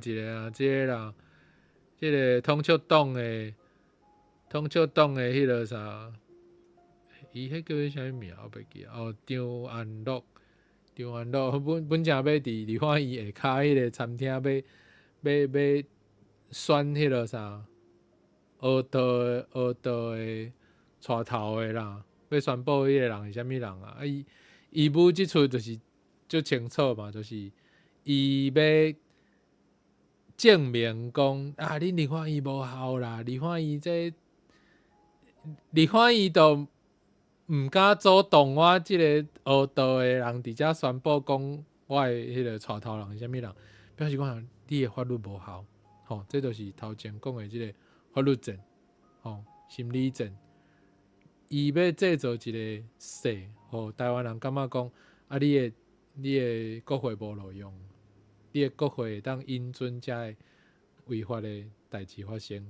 一个啊，即个啦，即个通促党的迄个啥，伊迄叫啥物名我袂记哦，张安乐，本正要伫梨花园下骹迄个餐厅要选迄个啥，学道的带头的啦，要宣布迄个人是啥物人啊？伊母即出就是足清楚嘛，就是伊要证明讲啊，恁梨花园无效啦，梨花园都毋敢主动我即个学道的人伫遮宣布讲我的迄个带头人是啥物人，表示讲你的法律无效，吼，这就是头前讲的即个法律战，吼，心理战。伊要制造一个势，互台湾人感觉讲啊，你的国会无路用，你的国会会当引准遮的违法的代志发生，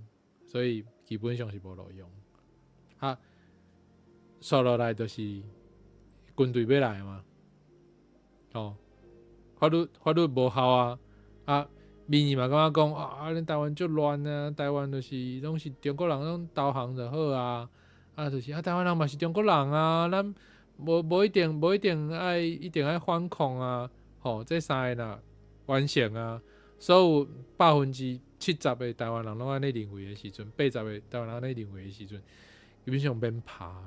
所以基本上是无路用。啊，说落来就是军队要来嘛，哦，法律无效啊，民意嘛感觉讲啊，恁台湾足乱啊，台湾就是拢是中国人拢投降就好啊，就是台湾人嘛是中国人啊，咱无一定爱反抗啊，吼，这三个啦完成啊，所有70%的台湾人拢安尼认为的时阵，80%的台湾人安尼认为的时阵，基本上免怕，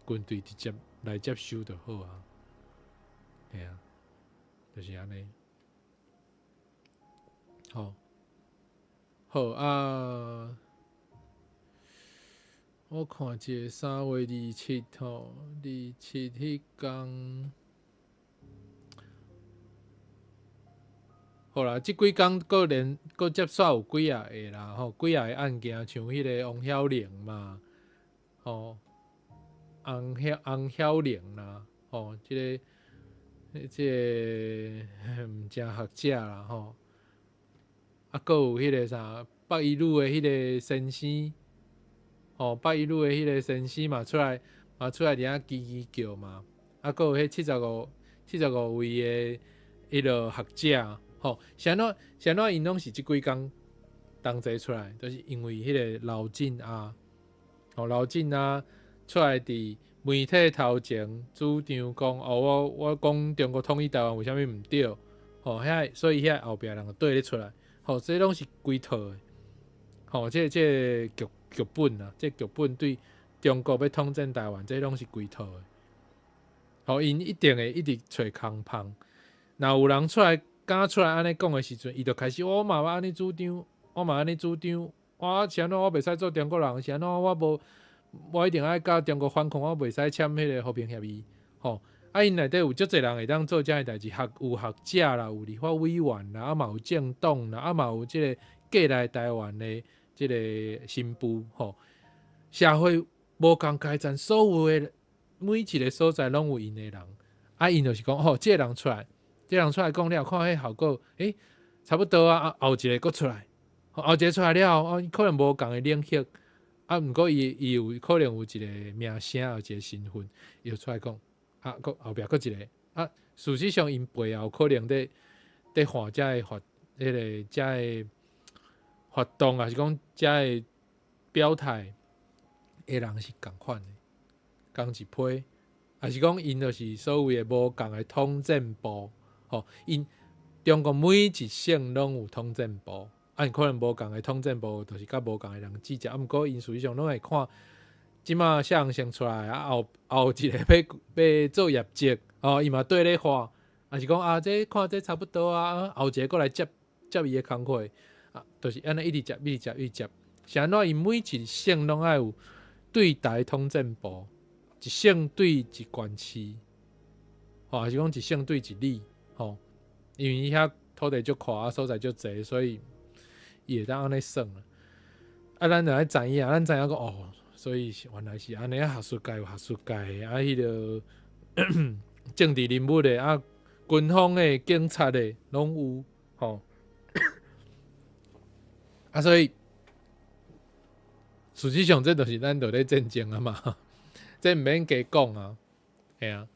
军队直接来接收就好啊，嘿啊，就是安尼。好啊，我看一下3月27吼，27迄天，好啦，即几工搁接煞有几啊个啦，吼，几啊个案件，像迄个王晓玲嘛，吼，洪晓玲啦，吼，即个毋正学者啦，吼。搁有迄个啥北一路的迄个先生，北一路的迄个先生嘛出来伫遐叽叫嘛，搁有迄75位的迄个学者，是安怎因拢是即几工同齐出来，就是因为迄个老晋啊，老晋啊出来伫媒体头前主张讲，我讲中国统一台湾为虾米毋对，所以遐后壁人就对咧出来。这拢是规套的，这剧本啊，这剧本对中国要统战台湾，这拢是规套的。因一定会一直找空芳。若有人敢出来安尼讲的时阵，伊就开始我嘛要安尼主张，我是安怎我袂使做中国人，是安怎我一定爱甲中国反抗，我袂使签迄个和平协议。因内底有足侪人会当做遮个代志，有学者啦，有立法委员啦，嘛有政党啦，嘛有即个过来台湾的即个新妇，社会无共改善，所有的每一个所在拢有因的人，因就是讲，即个人出来讲了，看迄效果，差不多啊，后一个佫出来，后一个出来了后，可能无共的领域，毋过伊有可能有一个名声，有一个身份，伊就出来讲。后壁佫一个事实上因背后可能伫换遮个迄个遮个活动，还是讲遮个表态的人是共款的，共一批，还是讲因就是所谓的无共的统战部，因中国每一省拢有统战部，因可能无共的统战部，就是甲无共的人指责，毋过因实际上拢会看。即马谢阳先出来后一个要做业绩，伊嘛对咧话，也是讲这看这差不多啊，后一个过来接伊的工课，就是安尼一直接，是安怎？因每一省拢爱有对台统战部，一省对一县市，还是讲一省对一里，因为伊遐土地足宽，所在足侪，所以伊会当安尼算咱就爱知影，咱知影讲所以原来是安尼学术界有学术界的，迄个政治人物的，军方的、警察的拢有，所以实际上这就是咱在咧战争啊嘛，这毋免加讲啊，嘿啊，